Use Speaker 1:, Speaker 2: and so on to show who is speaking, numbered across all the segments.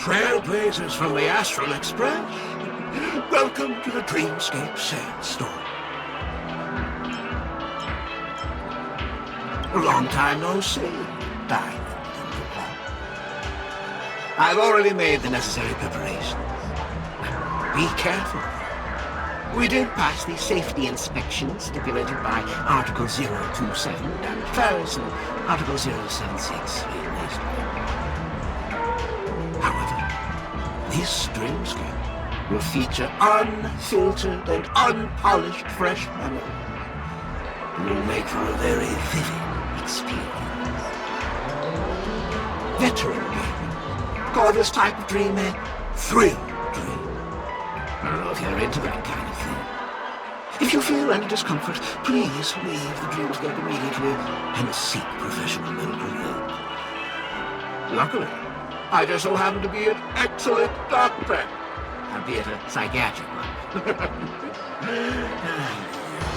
Speaker 1: Trailblazers from the Astral Express, welcome to the Dreamscape Sandstorm. A long time no see, Diamond and Lupin. I've already made the necessary preparations. Be careful. We did pass the safety inspection stipulated by Article 027, damage files, and Article 076. However, this Dreamscape will feature unfiltered and unpolished fresh memory. It will make for a very vivid experience. Veteran gamers call this type of dream a thrill dream. I don't know if you're into that kind of thing. If you feel any discomfort, please leave the Dreamscape immediately and seek professional medical help. Luckily, I just so happen to be an excellent doctor, albeit a psychiatric one.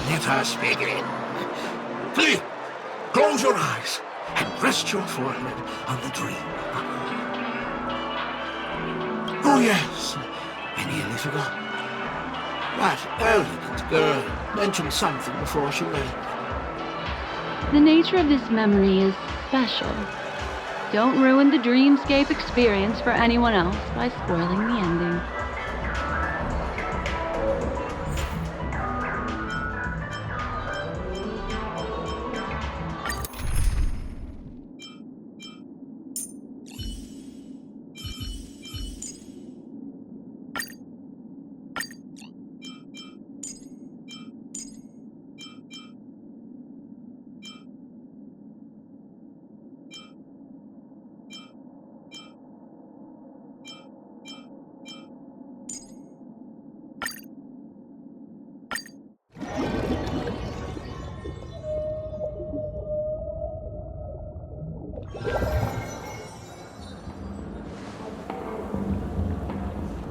Speaker 1: Let us begin. Please, close your eyes and rest your forehead on the dream buckle. Oh yes, I nearly forgot. That elegant girl mentioned something before she left.
Speaker 2: The nature of this memory is special. Don't ruin the Dreamscape experience for anyone else by spoiling the ending.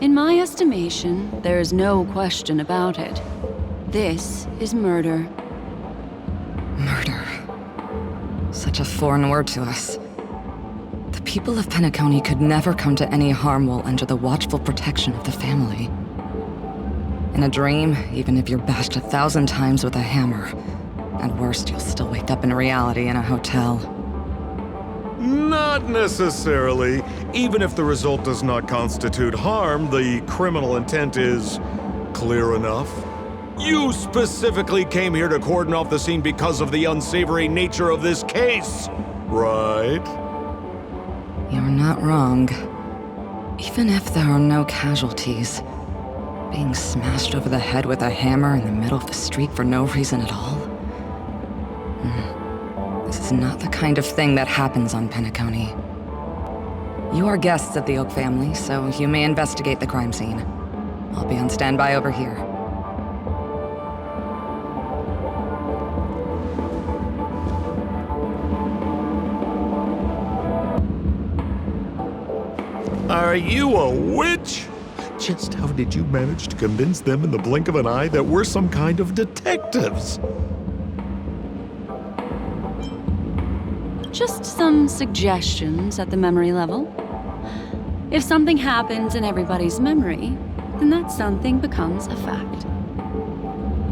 Speaker 2: In my estimation, there is no question about it. This is murder.
Speaker 3: Murder. Such a foreign word to us. The people of Penacony could never come to any harm while under the watchful protection of the family. In a dream, even if you're bashed 1,000 times with a hammer, at worst, you'll still wake up in reality in a hotel.
Speaker 4: Not necessarily. Even if the result does not constitute harm, the criminal intent is clear enough. You specifically came here to cordon off the scene because of the unsavory nature of this case, right?
Speaker 3: You're not wrong. Even if there are no casualties, being smashed over the head with a hammer in the middle of the street for no reason at all? This is not the kind of thing that happens on Penacony. You are guests of the Oak family, so you may investigate the crime scene. I'll be on standby over here.
Speaker 4: Are you a witch? Just how did you manage to convince them in the blink of an eye that we're some kind of detectives?
Speaker 2: Just some suggestions at the memory level. If something happens in everybody's memory, then that something becomes a fact.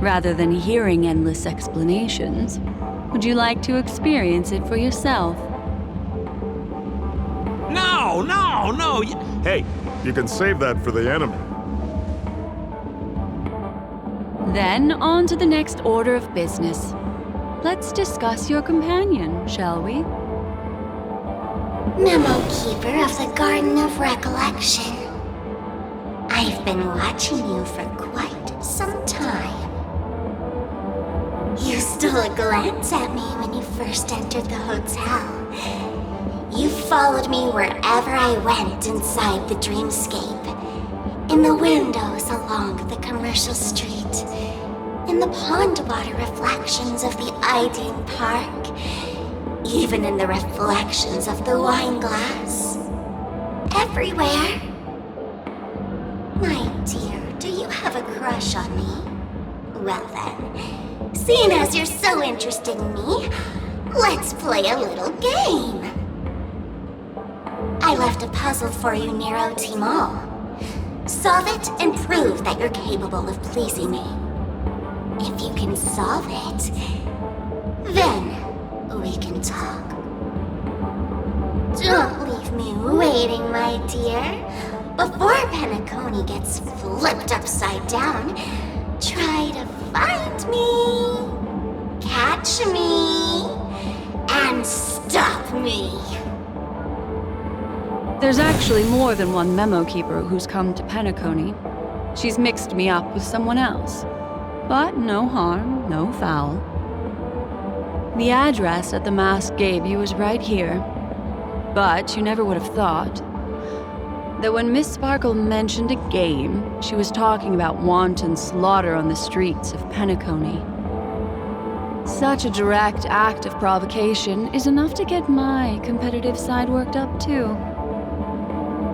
Speaker 2: Rather than hearing endless explanations, would you like to experience it for yourself?
Speaker 4: No! Hey, you can save that for the enemy.
Speaker 2: Then on to the next order of business. Let's discuss your companion, shall we?
Speaker 5: Memo Keeper of the Garden of Recollection. I've been watching you for quite some time. You stole a glance at me when you first entered the hotel. You followed me wherever I went inside the dreamscape. In the windows along the commercial street. In the pond water reflections of the Iding Park. Even in the reflections of the wine glass. Everywhere. My dear, do you have a crush on me? Well then, seeing as you're so interested in me, let's play a little game. I left a puzzle for you, Nero Timol. Solve it and prove that you're capable of pleasing me. If you can solve it, then we can talk. Don't leave me waiting, my dear. Before Penacony gets flipped upside down, try to find me, catch me, and stop me.
Speaker 2: There's actually more than one memo keeper who's come to Penacony. She's mixed me up with someone else. But no harm, no foul. The address that the mask gave you is right here. But you never would have thought that when Miss Sparkle mentioned a game, she was talking about wanton slaughter on the streets of Penacony. Such a direct act of provocation is enough to get my competitive side worked up too.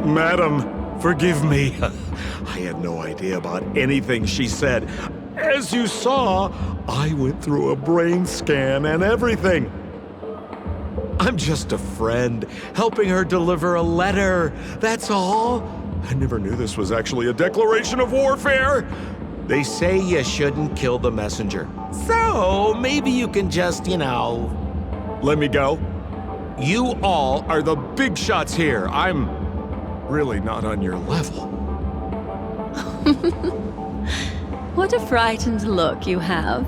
Speaker 4: Madam, forgive me. I had no idea about anything she said. As you saw, I went through a brain scan and everything. I'm just a friend, helping her deliver a letter, that's all. I never knew this was actually a declaration of warfare. They say you shouldn't kill the messenger. So, maybe you can just, let me go. You all are the big shots here. I'm really not on your level.
Speaker 2: What a frightened look you have.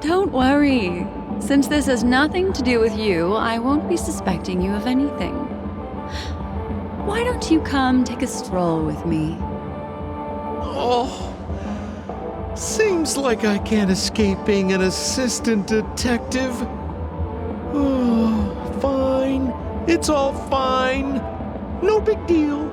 Speaker 2: Don't worry. Since this has nothing to do with you, I won't be suspecting you of anything. Why don't you come take a stroll with me?
Speaker 4: Oh, seems like I can't escape being an assistant detective. Oh, fine. It's all fine. No big deal.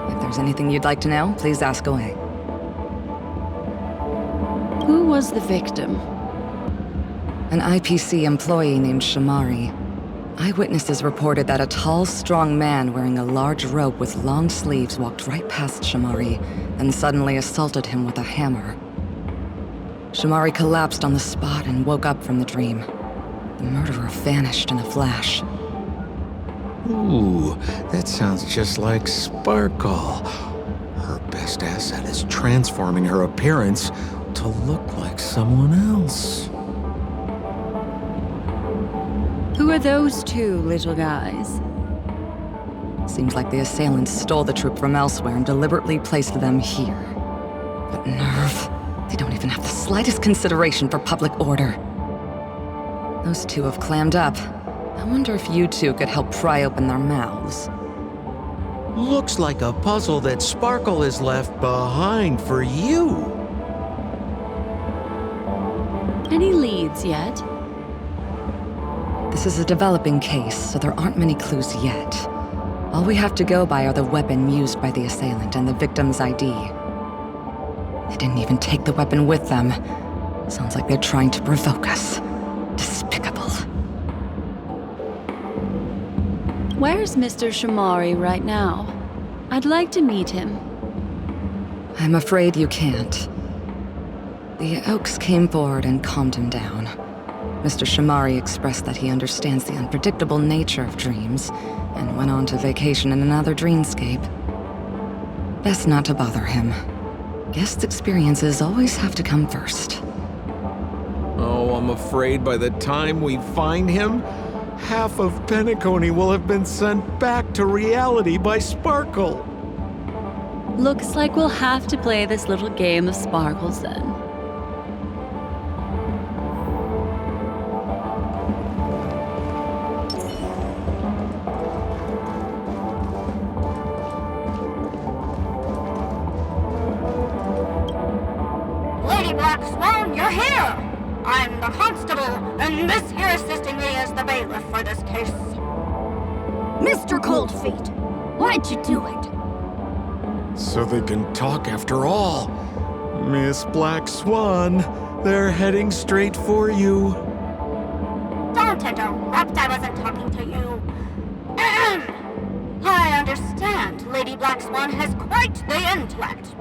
Speaker 3: If there's anything you'd like to know, please ask away.
Speaker 2: Who was the victim?
Speaker 3: An IPC employee named Shamari. Eyewitnesses reported that a tall, strong man wearing a large robe with long sleeves walked right past Shamari and suddenly assaulted him with a hammer. Shamari collapsed on the spot and woke up from the dream. The murderer vanished in a flash.
Speaker 4: Ooh, that sounds just like Sparkle. Her best asset is transforming her appearance to look like someone else.
Speaker 2: Who are those two little guys?
Speaker 3: Seems like the assailants stole the troop from elsewhere and deliberately placed them here. What nerve. They don't even have the slightest consideration for public order. Those two have clammed up. I wonder if you two could help pry open their mouths.
Speaker 4: Looks like a puzzle that Sparkle has left behind for you.
Speaker 2: Any leads yet?
Speaker 3: This is a developing case, so there aren't many clues yet. All we have to go by are the weapon used by the assailant and the victim's ID. They didn't even take the weapon with them. Sounds like they're trying to provoke us. Despicable.
Speaker 2: Where's Mr. Shamari right now? I'd like to meet him.
Speaker 3: I'm afraid you can't. The Oaks came forward and calmed him down. Mr. Shamari expressed that he understands the unpredictable nature of dreams, and went on to vacation in another dreamscape. Best not to bother him. Guest experiences always have to come first.
Speaker 4: Oh, I'm afraid by the time we find him, half of Penacony will have been sent back to reality by Sparkle.
Speaker 2: Looks like we'll have to play this little game of sparkles then.
Speaker 6: Lady Black Swan, you're here! I'm the constable, and this here assisting me is the bailiff for this case.
Speaker 7: Mr. Coldfeet, why'd you do it?
Speaker 4: So they can talk after all. Miss Black Swan, they're heading straight for you.
Speaker 6: Don't interrupt, I wasn't talking to you. I understand Lady Black Swan has quite the intellect.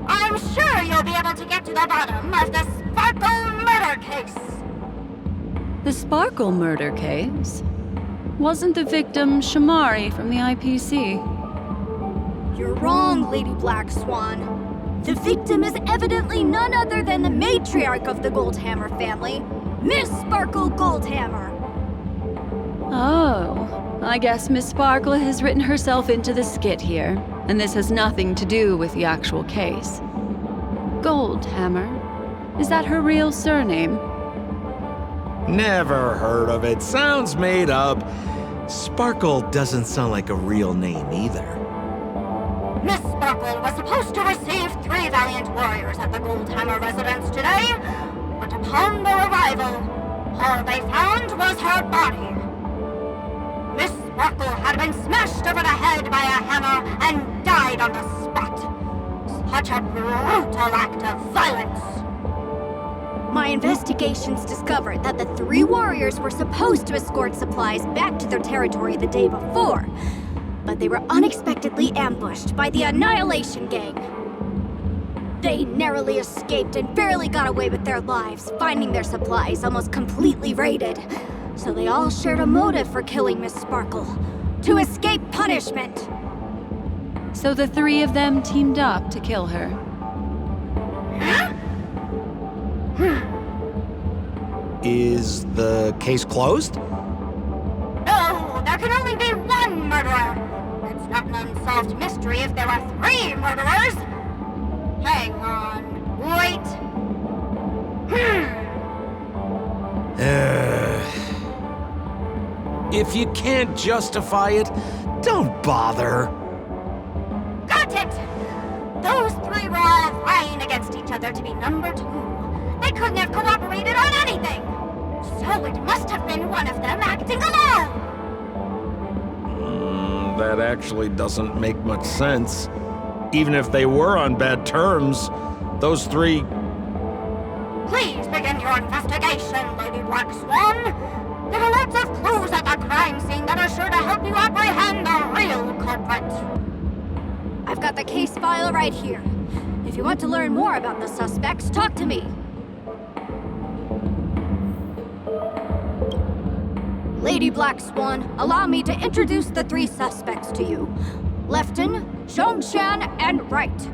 Speaker 6: I'm sure you'll be able to get to the bottom of the Sparkle murder case.
Speaker 2: The Sparkle murder case? Wasn't the victim Shamari from the IPC?
Speaker 7: You're wrong, Lady Black Swan. The victim is evidently none other than the matriarch of the Goldhammer family, Miss Sparkle Goldhammer.
Speaker 2: Oh, I guess Miss Sparkle has written herself into the skit here, and this has nothing to do with the actual case. Goldhammer? Is that her real surname?
Speaker 4: Never heard of it. Sounds made up. Sparkle doesn't sound like a real name either.
Speaker 6: Miss Sparkle was supposed to receive 3 valiant warriors at the Goldhammer residence today, but upon their arrival, all they found was her body. Miss Sparkle had been smashed over the head by a hammer and died on the spot. Such a brutal act of violence.
Speaker 7: My investigations discovered that the 3 warriors were supposed to escort supplies back to their territory the day before, but they were unexpectedly ambushed by the Annihilation Gang. They narrowly escaped and barely got away with their lives, finding their supplies almost completely raided. So they all shared a motive for killing Miss Sparkle, to escape punishment.
Speaker 2: So the 3 of them teamed up to kill her.
Speaker 4: Is the case closed?
Speaker 6: No, there can only be one murderer. It's not an unsolved mystery if there are 3 murderers. Hang on. Wait.
Speaker 4: If you can't justify it, don't bother.
Speaker 6: Got it! Those 3 were all vying against each other to be number 2. They couldn't have cooperated on anything. So it must have been one of them acting alone.
Speaker 4: That actually doesn't make much sense. Even if they were on bad terms, those 3...
Speaker 6: Please begin your investigation, Lady Black Swan. There are lots of clues at the crime scene that are sure to help you apprehend the real culprit.
Speaker 7: I've got the case file right here. If you want to learn more about the suspects, talk to me. Lady Black Swan, allow me to introduce the 3 suspects to you. Lefton, Zhongshan, and Wright.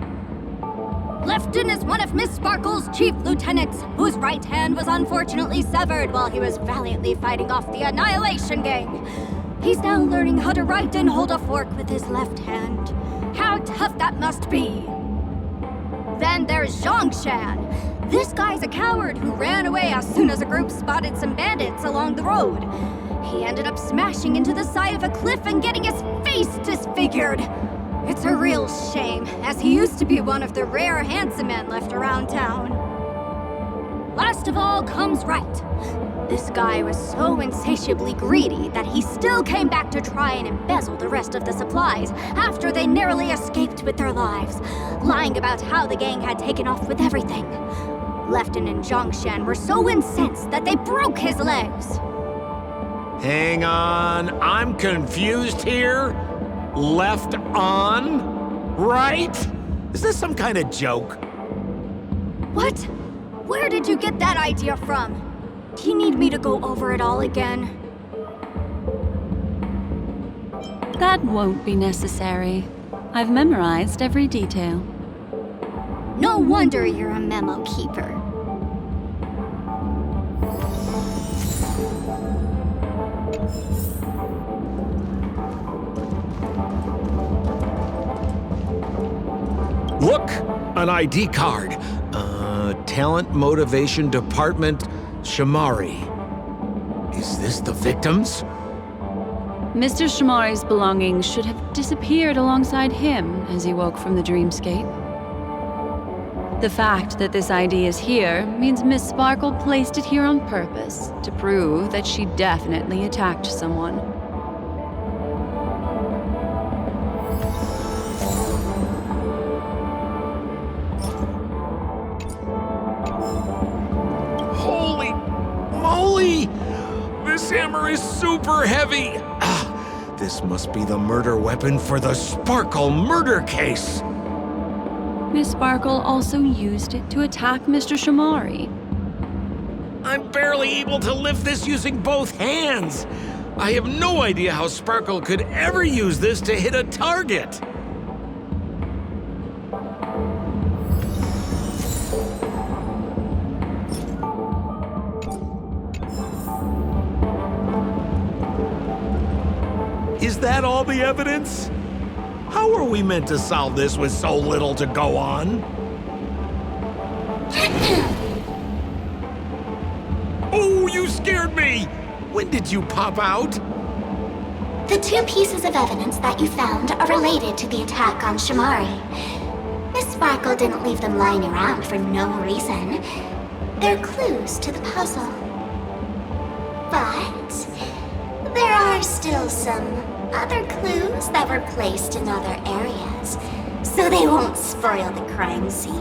Speaker 7: Lefton is one of Miss Sparkle's chief lieutenants, whose right hand was unfortunately severed while he was valiantly fighting off the Annihilation Gang. He's now learning how to write and hold a fork with his left hand. How tough that must be! Then there's Zhongshan. This guy's a coward who ran away as soon as a group spotted some bandits along the road. He ended up smashing into the side of a cliff and getting his face disfigured. It's a real shame, as he used to be one of the rare handsome men left around town. Last of all comes Wright. This guy was so insatiably greedy that he still came back to try and embezzle the rest of the supplies after they narrowly escaped with their lives, lying about how the gang had taken off with everything. Lefton and Zhongshan were so incensed that they broke his legs.
Speaker 4: Hang on, I'm confused here. Left on? Right? Is this some kind of joke?
Speaker 7: What? Where did you get that idea from? Do you need me to go over it all again?
Speaker 2: That won't be necessary. I've memorized every detail.
Speaker 7: No wonder you're a memo keeper.
Speaker 4: Look! An ID card. Talent Motivation Department, Shamari. Is this the victims?
Speaker 2: Mr. Shamari's belongings should have disappeared alongside him as he woke from the dreamscape. The fact that this ID is here means Miss Sparkle placed it here on purpose to prove that she definitely attacked someone.
Speaker 4: Holy moly! This hammer is super heavy! This must be the murder weapon for the Sparkle murder case!
Speaker 2: Miss Sparkle also used it to attack Mr. Shamari.
Speaker 4: I'm barely able to lift this using both hands! I have no idea how Sparkle could ever use this to hit a target! Is that all the evidence? How are we meant to solve this with so little to go on? Oh, you scared me! When did you pop out?
Speaker 5: The two pieces of evidence that you found are related to the attack on Shamari. Miss Sparkle didn't leave them lying around for no reason. They're clues to the puzzle. But there are still some other clues that were placed in other areas, so they won't spoil the crime scene.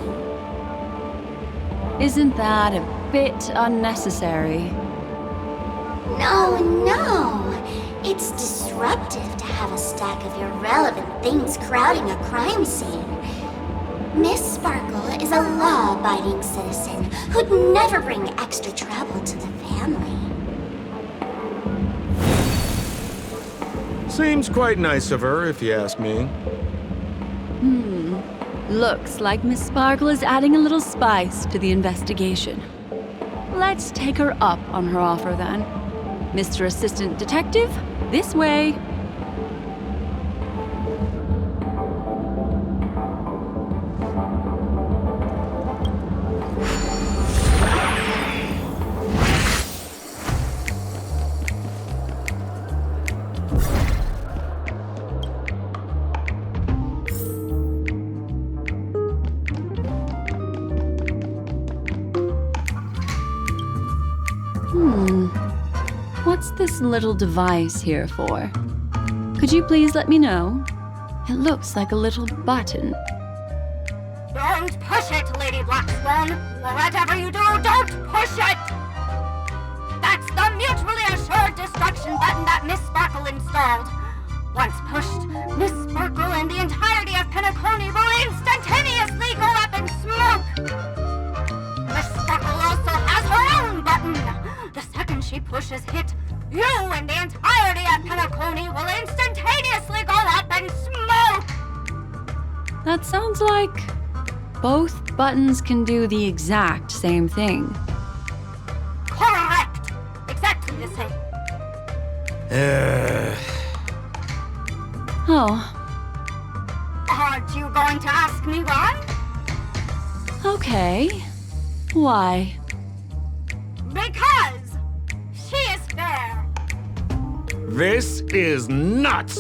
Speaker 2: Isn't that a bit unnecessary?
Speaker 5: No. It's disruptive to have a stack of irrelevant things crowding a crime scene. Miss Sparkle is a law-abiding citizen who'd never bring extra trouble to the family.
Speaker 4: Seems quite nice of her, if you ask me.
Speaker 2: Looks like Miss Sparkle is adding a little spice to the investigation. Let's take her up on her offer then. Mr. Assistant Detective, this way. What's this little device here for? Could you please let me know? It looks like a little button.
Speaker 6: Don't push it, Lady Black Swan. Whatever you do, don't push it! That's the mutually assured destruction button that Miss Sparkle installed. Once pushed, Miss Sparkle and the entirety of Penacony will instantaneously go up in smoke! Miss Sparkle also has her own button. The second she pushes hit, you and the entirety of Penacony will instantaneously go up in smoke!
Speaker 2: That sounds like both buttons can do the exact same thing.
Speaker 6: Correct! Exactly the same.
Speaker 2: Oh,
Speaker 6: Aren't you going to ask me why?
Speaker 2: okay. Why?
Speaker 6: Because she is fair.
Speaker 4: This is nuts!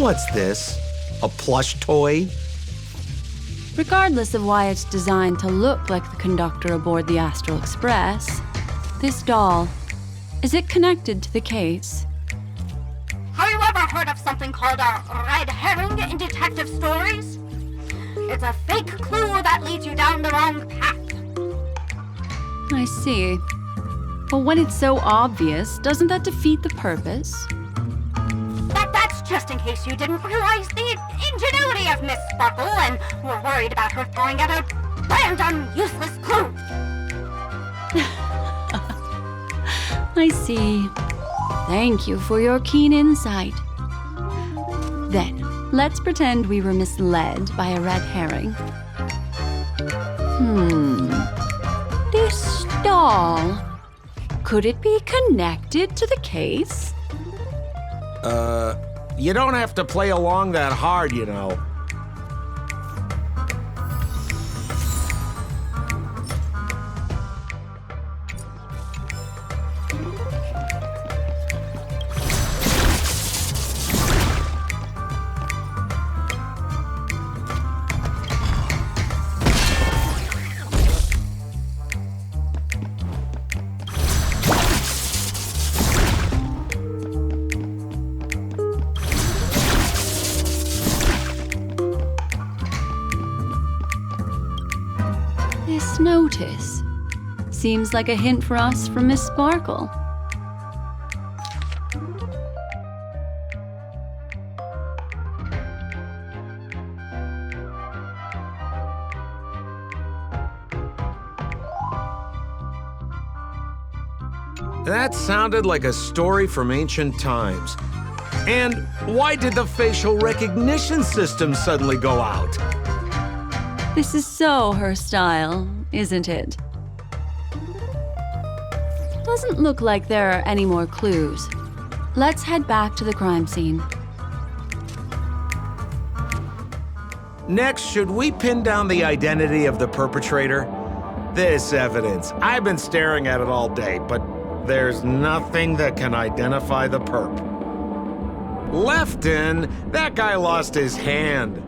Speaker 8: What's this? A plush toy?
Speaker 2: Regardless of why it's designed to look like the conductor aboard the Astral Express, this doll, is it connected to the case?
Speaker 6: Have you ever heard of something called a red herring in detective stories? It's a fake clue that leads you down the wrong path.
Speaker 2: I see. But when it's so obvious, doesn't that defeat the purpose?
Speaker 6: That's just in case you didn't realize the ingenuity of Miss Sparkle and were worried about her throwing out a random, useless clue.
Speaker 2: I see. Thank you for your keen insight. Then, let's pretend we were misled by a red herring. This doll, could it be connected to the case?
Speaker 8: You don't have to play along that hard, you know.
Speaker 2: This notice seems like a hint for us from Miss Sparkle.
Speaker 8: That sounded like a story from ancient times. And why did the facial recognition system suddenly go out?
Speaker 2: This is so her style, isn't it? Doesn't look like there are any more clues. Let's head back to the crime scene.
Speaker 8: Next, should we pin down the identity of the perpetrator? This evidence, I've been staring at it all day, but there's nothing that can identify the perp. Lefton, that guy lost his hand.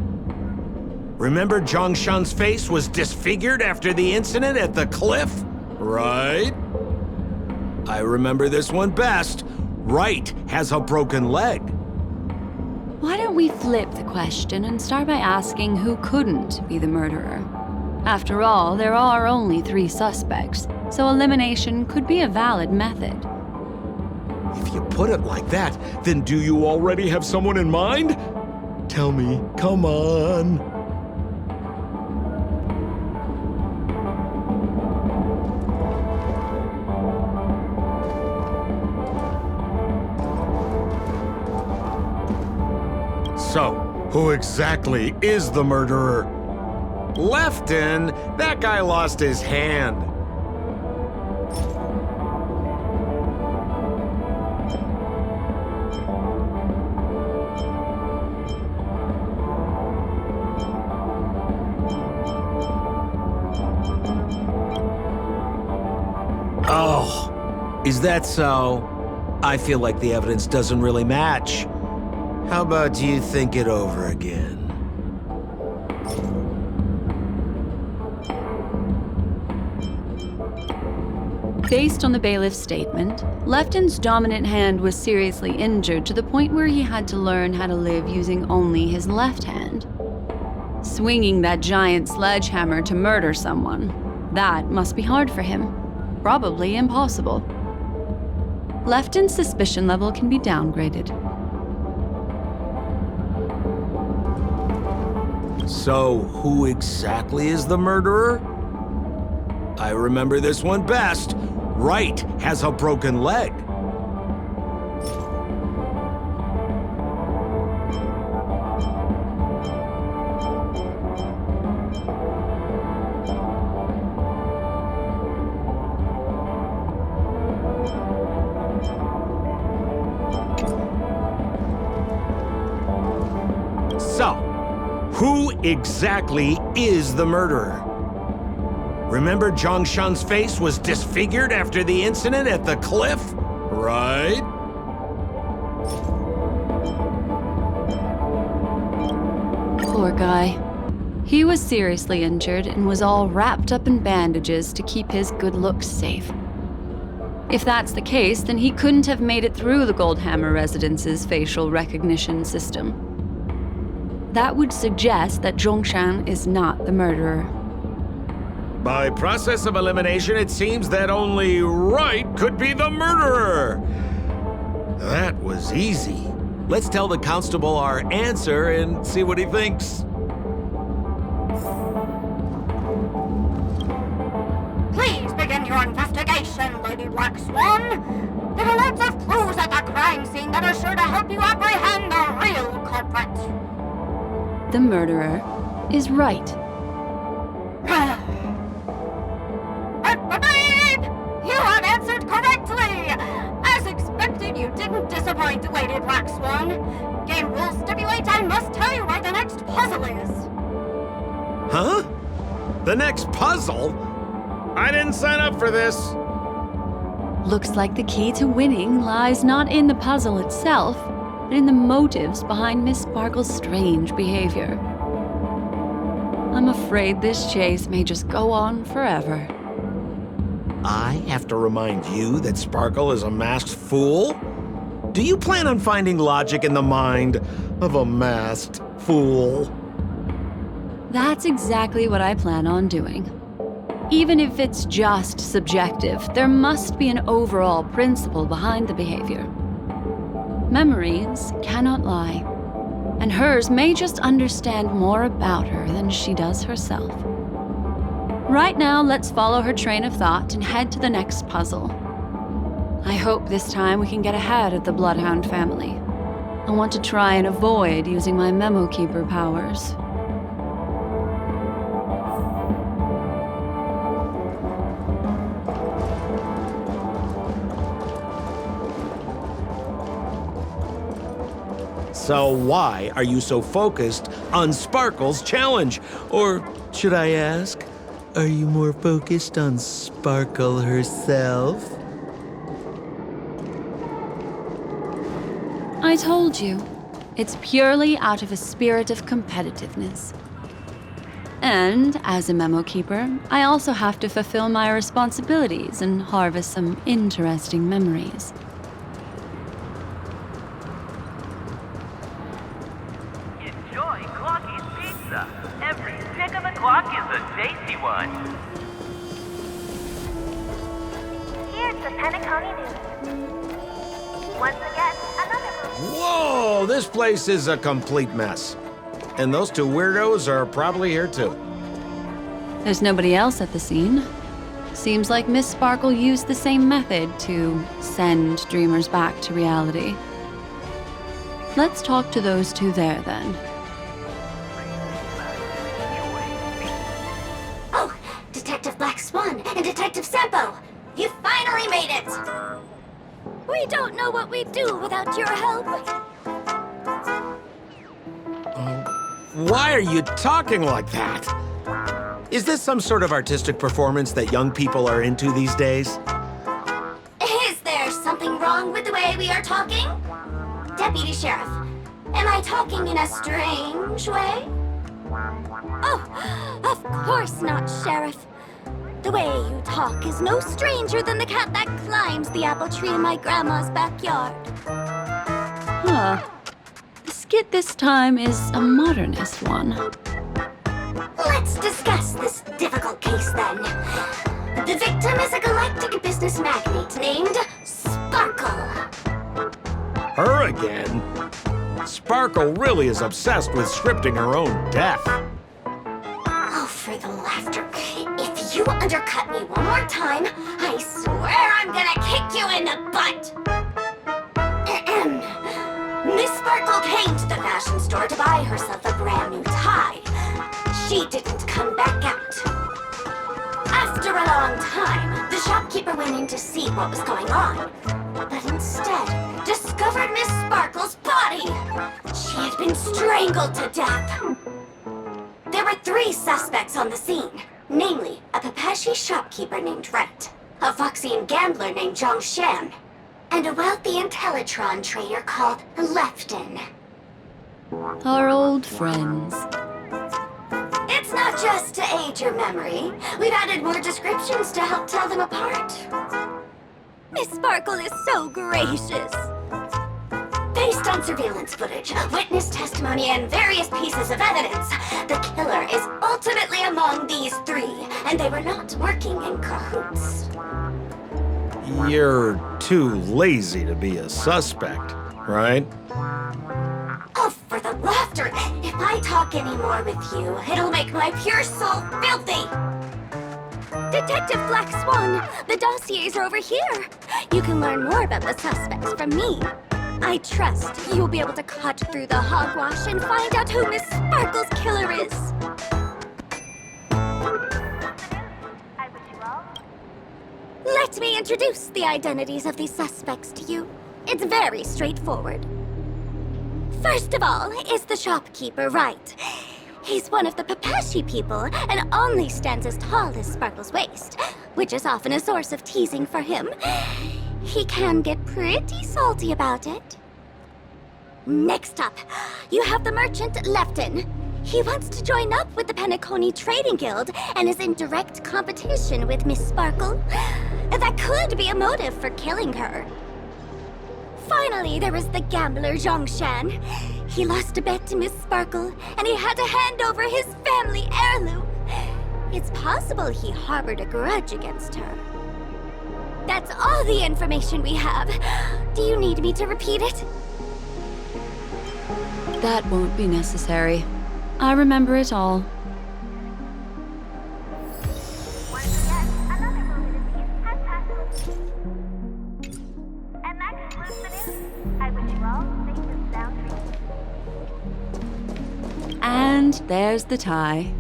Speaker 8: Remember Zhongshan's face was disfigured after the incident at the cliff? Right? I remember this one best. Right has a broken leg.
Speaker 2: Why don't we flip the question and start by asking who couldn't be the murderer? After all, there are only 3 suspects, so elimination could be a valid method.
Speaker 4: If you put it like that, then do you already have someone in mind? Tell me, come on. So, who exactly is the murderer?
Speaker 8: Lefton, that guy lost his hand. Oh, is that so? I feel like the evidence doesn't really match. How about you think it over again?
Speaker 2: Based on the bailiff's statement, Lefton's dominant hand was seriously injured to the point where he had to learn how to live using only his left hand. Swinging that giant sledgehammer to murder someone, that must be hard for him. Probably impossible. Lefton's suspicion level can be downgraded.
Speaker 8: So, who exactly is the murderer? I remember this one best. Right has a broken leg. So, who exactly is the murderer? Remember Zhongshan's face was disfigured after the incident at the cliff? Right?
Speaker 2: Poor guy. He was seriously injured and was all wrapped up in bandages to keep his good looks safe. If that's the case, then he couldn't have made it through the Goldhammer Residence's facial recognition system. That would suggest that Zhongshan is not the murderer.
Speaker 8: By process of elimination, it seems that only Wright could be the murderer. That was easy. Let's tell the constable our answer and see what he thinks.
Speaker 6: Please begin your investigation, Lady Black Swan. There are lots of clues at the crime scene that are sure to help you apprehend the real culprit.
Speaker 2: The murderer is Wright.
Speaker 6: You have answered correctly! As expected, you didn't disappoint, Lady Black Swan. Game rules stipulate I must tell you where the next puzzle is.
Speaker 8: Huh? The next puzzle? I didn't sign up for this.
Speaker 2: Looks like the key to winning lies not in the puzzle itself, but in the motives behind Miss Sparkle's strange behavior. I'm afraid this chase may just go on forever.
Speaker 8: I have to remind you that Sparkle is a masked fool? Do you plan on finding logic in the mind of a masked fool?
Speaker 2: That's exactly what I plan on doing. Even if it's just subjective, there must be an overall principle behind the behavior. Memories cannot lie, and hers may just understand more about her than she does herself. Right now, let's follow her train of thought and head to the next puzzle. I hope this time we can get ahead of the Bloodhound family. I want to try and avoid using my Memo Keeper powers.
Speaker 8: So why are you so focused on Sparkle's challenge? Or should I ask, are you more focused on Sparkle herself?
Speaker 2: I told you, it's purely out of a spirit of competitiveness. And as a Memo Keeper, I also have to fulfill my responsibilities and harvest some interesting memories.
Speaker 9: Enjoy Clocky's Pizza. Every tick of the clock is a tasty one.
Speaker 5: Here's the Penacony News. Once again, another move.
Speaker 8: Whoa, this place is a complete mess. And those two weirdos are probably here too.
Speaker 2: There's nobody else at the scene. Seems like Miss Sparkle used the same method to send dreamers back to reality. Let's talk to those two there then.
Speaker 5: Oh, Detective Black Swan and Detective Sampo! You finally made it!
Speaker 7: We don't know what we'd do without your help.
Speaker 8: Why are you talking like that? Is this some sort of artistic performance that young people are into these days?
Speaker 5: Is there something wrong with the way we are talking? Deputy Sheriff, am I talking in a strange way?
Speaker 7: Oh, of course not, Sheriff. The way you talk is no stranger than the cat that climbs the apple tree in my grandma's backyard.
Speaker 2: Huh. The skit this time is a modernist one.
Speaker 5: Let's discuss this difficult case then. The victim is a galactic business magnate named Sparkle.
Speaker 8: Her again? Sparkle really is obsessed with scripting her own death.
Speaker 5: Oh, for the laughter. If you undercut me one more time, I swear I'm gonna kick you in the butt! Miss Sparkle came to the fashion store to buy herself a brand new tie. She didn't come back out. After a long time, the shopkeeper went in to see what was going on, but instead discovered Miss Sparkle's body. She had been strangled to death. There were 3 suspects on the scene, namely a Pepeshi shopkeeper named Wright, a Voxian gambler named Zhongshan, and a wealthy Intellitron trader called Lefton.
Speaker 2: Our old friends.
Speaker 5: It's not just to aid your memory. We've added more descriptions to help tell them apart.
Speaker 7: Miss Sparkle is so gracious.
Speaker 5: Based on surveillance footage, witness testimony, and various pieces of evidence, the killer is ultimately among these three, and they were not working in cahoots.
Speaker 8: You're too lazy to be a suspect, right?
Speaker 5: Oh, for the laughter! If I talk anymore with you, it'll make my pure soul filthy!
Speaker 7: Detective Black Swan, the dossiers are over here. You can learn more about the suspects from me. I trust you'll be able to cut through the hogwash and find out who Miss Sparkle's killer is. Let me introduce the identities of these suspects to you. It's very straightforward. First of all is the shopkeeper, Wright. He's one of the Pepeshi people and only stands as tall as Sparkle's waist, which is often a source of teasing for him. He can get pretty salty about it. Next up, you have the merchant Lefton. He wants to join up with the Penacony Trading Guild and is in direct competition with Miss Sparkle. That could be a motive for killing her. Finally, there was the gambler Zhongshan. He lost a bet to Miss Sparkle, and he had to hand over his family heirloom. It's possible he harbored a grudge against her. That's all the information we have. Do you need me to repeat it?
Speaker 2: That won't be necessary. I remember it all.
Speaker 6: Once again, another movie disease has passed. And that concludes the news. I wish you all safe and sound dreams.
Speaker 2: And there's the tie.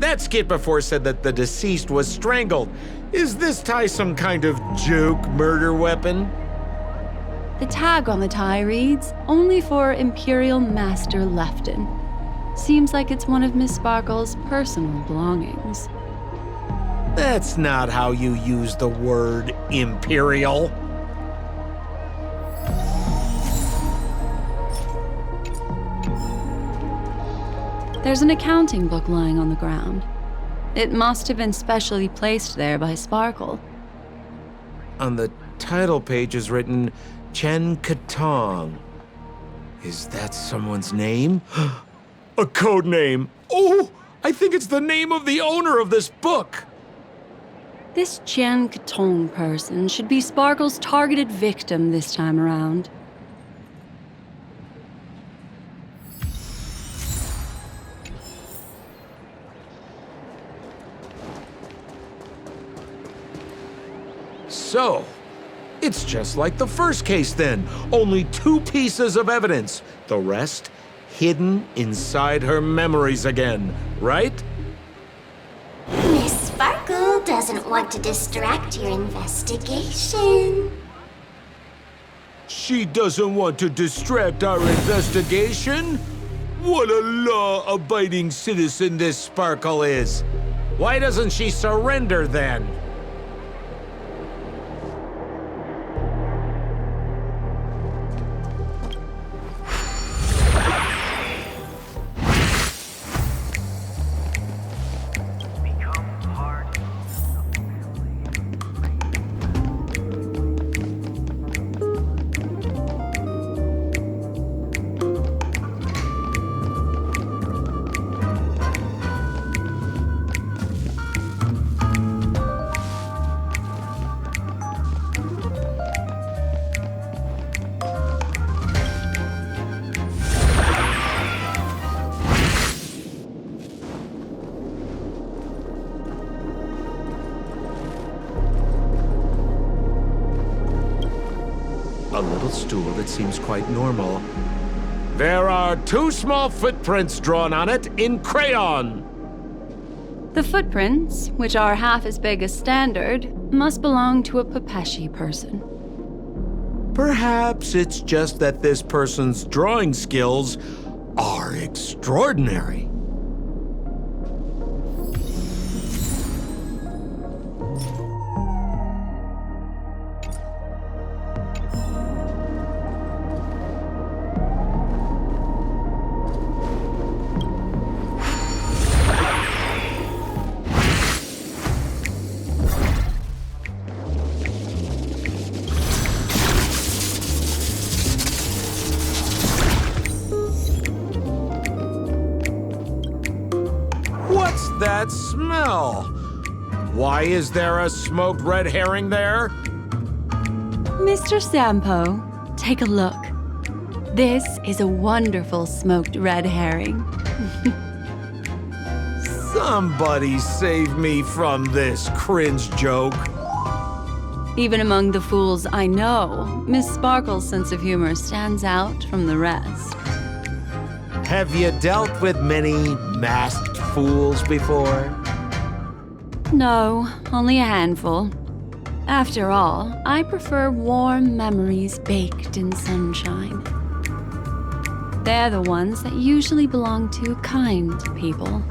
Speaker 8: That skit before said that the deceased was strangled. Is this tie some kind of joke murder weapon?
Speaker 2: The tag on the tie reads, "Only for Imperial Master Lefton." Seems like it's one of Miss Sparkle's personal belongings.
Speaker 8: That's not how you use the word imperial.
Speaker 2: There's an accounting book lying on the ground. It must have been specially placed there by Sparkle.
Speaker 8: On the title page is written Chen Katong. Is that someone's name? A code name. Oh, I think it's the name of the owner of this book.
Speaker 2: This Chen Katong person should be Sparkle's targeted victim this time around.
Speaker 8: So, it's just like the first case then. Only 2 pieces of evidence. The rest hidden inside her memories again, right?
Speaker 5: Miss Sparkle doesn't want to distract your investigation.
Speaker 8: She doesn't want to distract our investigation? What a law-abiding citizen this Sparkle is. Why doesn't she surrender then? A little stool that seems quite normal. There are 2 small footprints drawn on it in crayon.
Speaker 2: The footprints, which are half as big as standard, must belong to a Pepeshi person.
Speaker 8: Perhaps it's just that this person's drawing skills are extraordinary. What's that smell? Why is there a smoked red herring there?
Speaker 2: Mr. Sampo, take a look. This is a wonderful smoked red herring.
Speaker 8: Somebody save me from this cringe joke.
Speaker 2: Even among the fools I know, Miss Sparkle's sense of humor stands out from the rest.
Speaker 8: Have you dealt with many masked fools before?
Speaker 2: No, only a handful. After all, I prefer warm memories baked in sunshine. They're the ones that usually belong to kind people.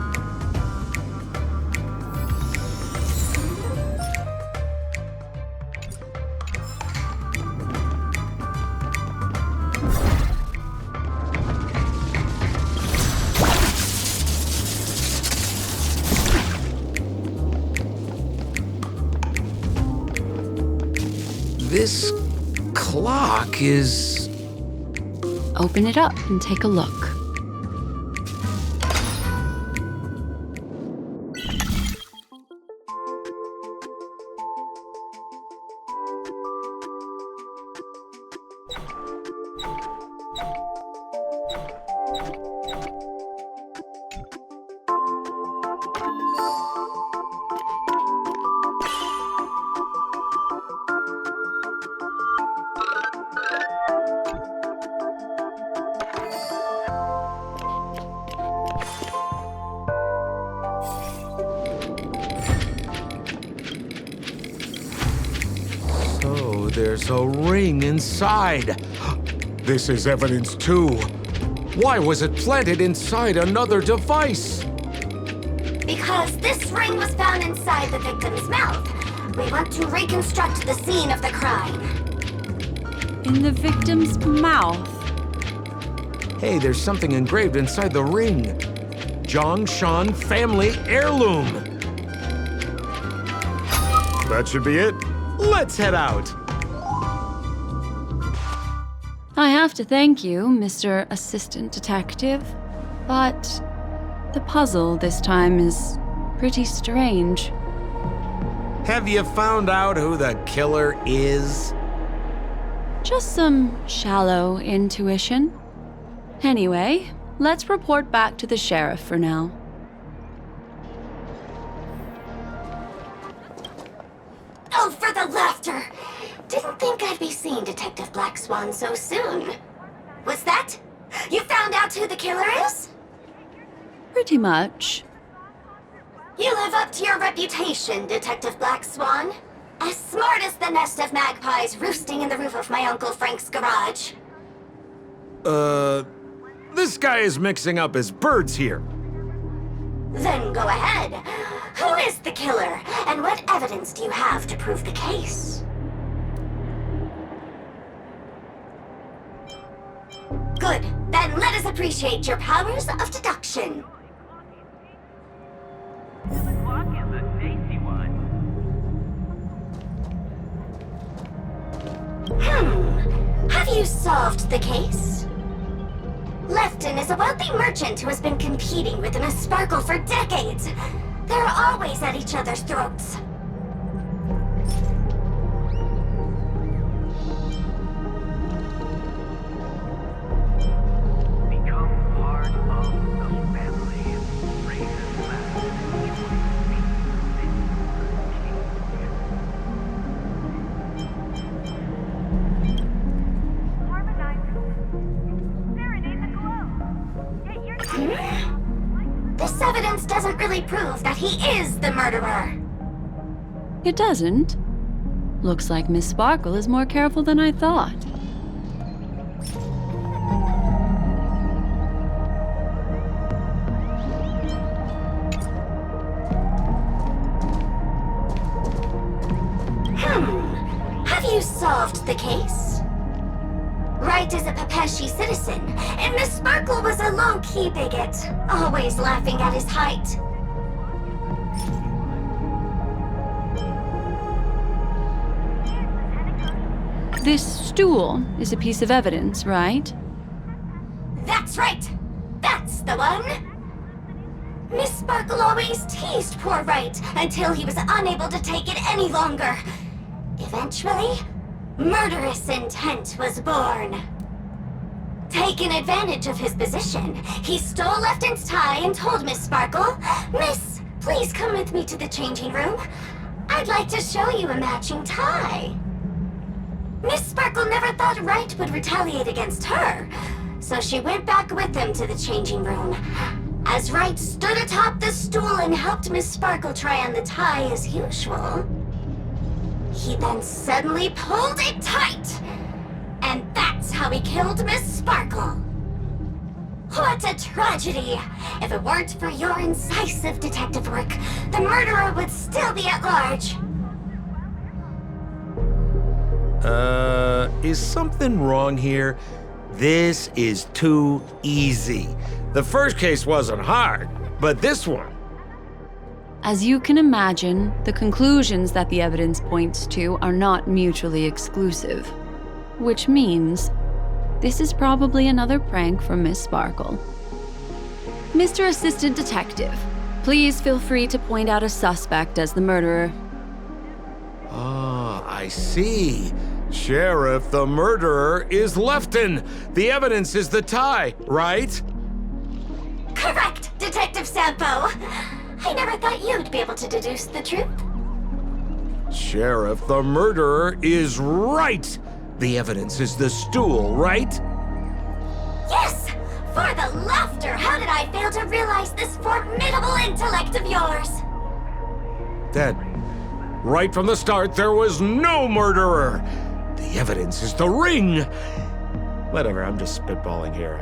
Speaker 8: This clock is...
Speaker 2: Open it up and take a look.
Speaker 8: So there's a ring inside. This is evidence too. Why was it planted inside another device?
Speaker 5: Because this ring was found inside the victim's mouth. We want to reconstruct the scene of the crime.
Speaker 2: In the victim's mouth.
Speaker 8: Hey, there's something engraved inside the ring. Zhongshan family heirloom.
Speaker 4: That should be it.
Speaker 8: Let's head out.
Speaker 2: I have to thank you, Mr. Assistant Detective, but the puzzle this time is pretty strange.
Speaker 8: Have you found out who the killer is?
Speaker 2: Just some shallow intuition. Anyway, let's report back to the sheriff for now.
Speaker 5: Oh, for the laughter! Didn't think I'd be seeing Detective Black Swan so soon. Was that? You found out who the killer is?
Speaker 2: Pretty much.
Speaker 5: You live up to your reputation, Detective Black Swan. As smart as the nest of magpies roosting in the roof of my Uncle Frank's garage.
Speaker 8: This guy is mixing up his birds here.
Speaker 5: Then go ahead. Who is the killer, and what evidence do you have to prove the case? Good. Then let us appreciate your powers of deduction.
Speaker 9: The clock is a tasty one.
Speaker 5: Have you solved the case? Lefton is a wealthy merchant who has been competing with Miss Sparkle for decades. They're always at each other's throats.
Speaker 9: Become part of the family. Raise a glass.
Speaker 5: This evidence doesn't really prove that he is the murderer.
Speaker 2: It doesn't. Looks like Miss Sparkle is more careful than I thought.
Speaker 5: Have you solved the case? Wright is a Pepeshi citizen, and Miss Sparkle was a low-key bigot, always laughing at his height.
Speaker 2: This stool is a piece of evidence, right?
Speaker 5: That's right! That's the one! Miss Sparkle always teased poor Wright until he was unable to take it any longer. Eventually, murderous intent was born. Taking advantage of his position, he stole Lefton's tie and told Miss Sparkle, "Miss, please come with me to the changing room. I'd like to show you a matching tie." Miss Sparkle never thought Wright would retaliate against her, so she went back with him to the changing room. As Wright stood atop the stool and helped Miss Sparkle try on the tie as usual, he then suddenly pulled it tight, and that's how he killed Miss Sparkle. What a tragedy! If it weren't for your incisive detective work, the murderer would still be at large.
Speaker 8: Is something wrong here? This is too easy. The first case wasn't hard, but this one...
Speaker 2: As you can imagine, the conclusions that the evidence points to are not mutually exclusive. Which means, this is probably another prank from Miss Sparkle. Mr. Assistant Detective, please feel free to point out a suspect as the murderer.
Speaker 8: Ah, I see. Sheriff, the murderer is Lefton. The evidence is the tie, right?
Speaker 5: Correct, Detective Sampo. I never thought you'd be able to deduce the truth.
Speaker 8: Sheriff, the murderer is right. The evidence is the stool, right?
Speaker 5: Yes! For the laughter, how did I fail to realize this formidable intellect of yours?
Speaker 8: That, right from the start, there was no murderer. The evidence is the ring. Whatever, I'm just spitballing here.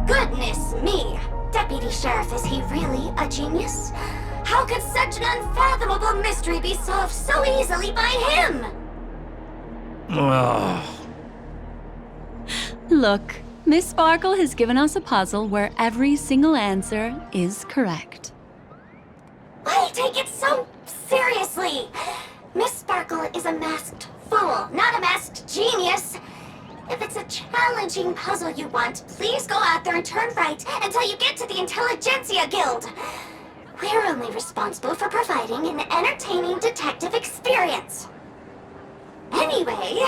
Speaker 5: Goodness me! Deputy Sheriff, is he really a genius? How could such an unfathomable mystery be solved so easily by him?
Speaker 2: Look, Miss Sparkle has given us a puzzle where every single answer is correct.
Speaker 5: Why take it so seriously? Miss Sparkle is a masked fool, not a masked genius. If it's a challenging puzzle you want, please go out there and turn right until you get to the Intelligentsia Guild. We're only responsible for providing an entertaining detective experience. Anyway,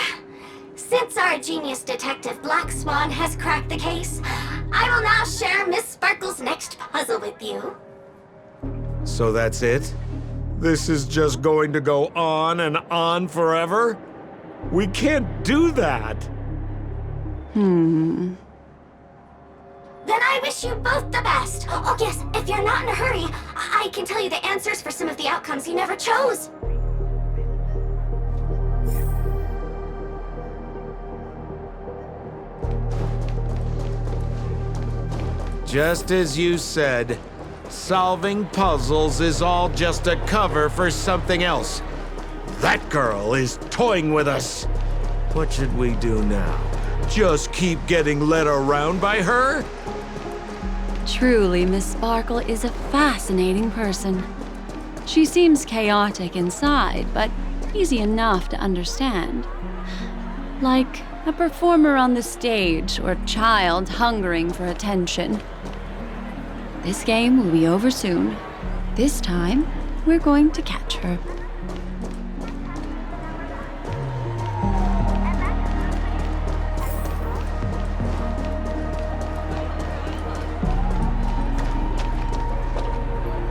Speaker 5: since our genius detective Black Swan has cracked the case, I will now share Miss Sparkle's next puzzle with you.
Speaker 8: So that's it? This is just going to go on and on forever? We can't do that.
Speaker 2: Hmm.
Speaker 5: Then I wish you both the best. Oh yes, if you're not in a hurry, I can tell you the answers for some of the outcomes you never chose.
Speaker 8: Just as you said, solving puzzles is all just a cover for something else. That girl is toying with us. What should we do now? Just keep getting led around by her?
Speaker 2: Truly, Miss Sparkle is a fascinating person. She seems chaotic inside, but easy enough to understand. Like a performer on the stage or a child hungering for attention. This game will be over soon. This time, we're going to catch her.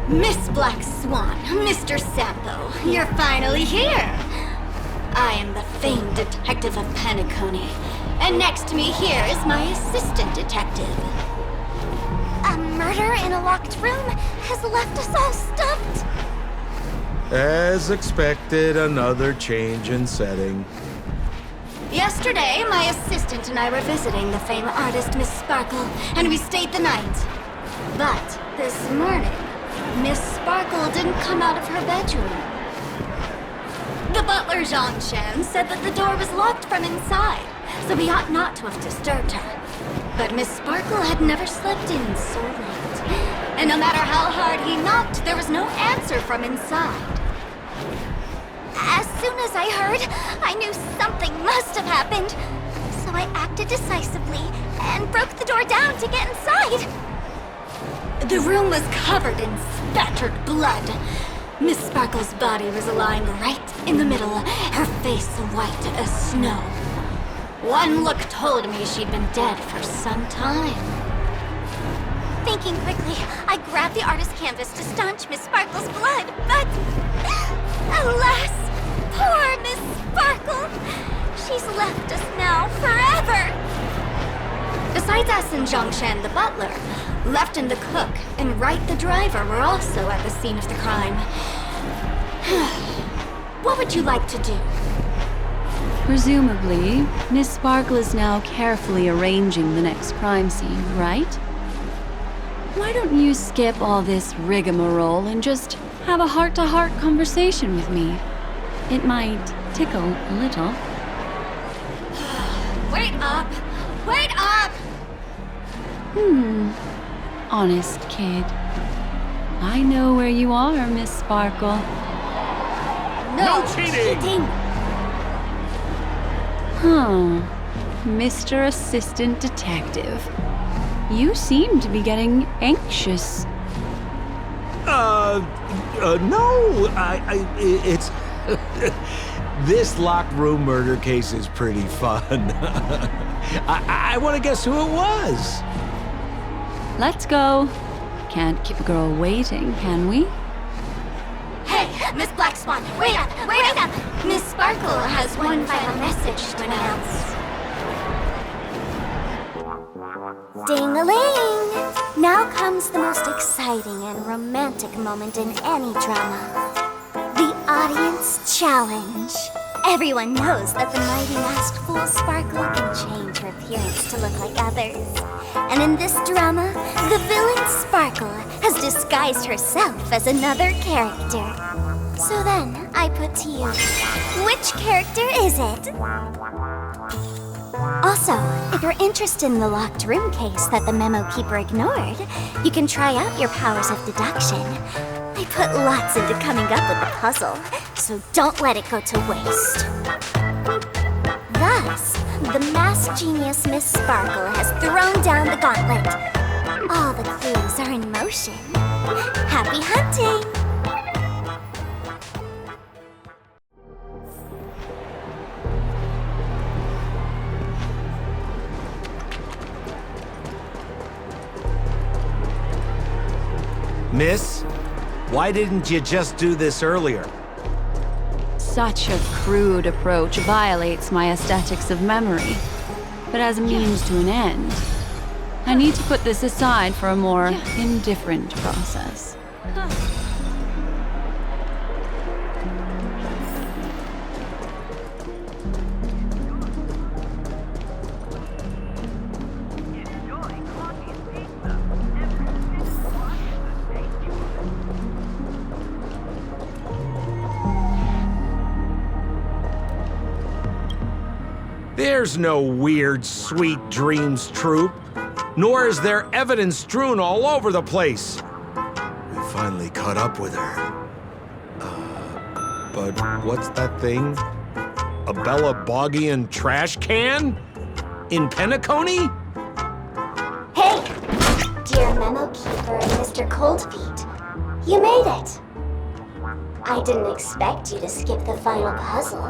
Speaker 7: Miss Black Swan, Mr. Sampo, you're finally here. I am the famed detective of Penacony, and next to me here is my assistant detective.
Speaker 5: A murder in a locked room has left us all stumped.
Speaker 8: As expected, another change in setting.
Speaker 7: Yesterday, my assistant and I were visiting the famed artist Miss Sparkle, and we stayed the night. But this morning, Miss Sparkle didn't come out of her bedroom. The butler, Zhongshan, said that the door was locked from inside, so we ought not to have disturbed her. But Miss Sparkle had never slept in so late, and no matter how hard he knocked, there was no answer from inside.
Speaker 5: As soon as I heard, I knew something must have happened. So I acted decisively and broke the door down to get inside.
Speaker 7: The room was covered in spattered blood. Miss Sparkle's body was lying right in the middle, her face white as snow. One look told me she'd been dead for some time.
Speaker 5: Thinking quickly, I grabbed the artist's canvas to staunch Miss Sparkle's blood, but... alas, poor Miss Sparkle! She's left us now forever!
Speaker 7: Besides us and Zhongshan the butler, Lefton the cook and Wright the driver were also at the scene of the crime. What would you like to do?
Speaker 2: Presumably, Miss Sparkle is now carefully arranging the next crime scene, right? Why don't you skip all this rigmarole and just have a heart-to-heart conversation with me? It might tickle a little.
Speaker 7: Wait up! Wait up!
Speaker 2: Honest kid. I know where you are, Miss Sparkle.
Speaker 8: No cheating!
Speaker 2: Huh. Mr. Assistant Detective. You seem to be getting anxious.
Speaker 8: No, it's... This locked room murder case is pretty fun. I want to guess who it was.
Speaker 2: Let's go. Can't keep a girl waiting, can we?
Speaker 7: Hey, Miss Black Swan, wait up! Wait up! Miss Sparkle has one final message to announce.
Speaker 5: Ding-a-ling! Now comes the most exciting and romantic moment in any drama. The audience challenge. Everyone knows that the mighty masked fool Sparkle can change her appearance to look like others. And in this drama, the villain Sparkle has disguised herself as another character. So then, I put to you, which character is it? Also, if you're interested in the locked room case that the memo keeper ignored, you can try out your powers of deduction. I put lots into coming up with the puzzle, so don't let it go to waste. Thus, the masked genius Miss Sparkle has thrown down the gauntlet. All the clues are in motion. Happy hunting!
Speaker 8: Miss, why didn't you just do this earlier?
Speaker 2: Such a crude approach violates my aesthetics of memory. But as a means to an end, I need to put this aside for a more indifferent process.
Speaker 9: Enjoy Clocky's Pizza. Every 6 o'clock is a tasty one.
Speaker 8: There's no weird, sweet dreams troupe, nor is there evidence strewn all over the place. We finally caught up with her. But what's that thing? A Bella Boggian trash can? In Penacony?
Speaker 5: Hey! Dear Memo Keeper and Mr. Coldfeet, you made it! I didn't expect you to skip the final puzzle.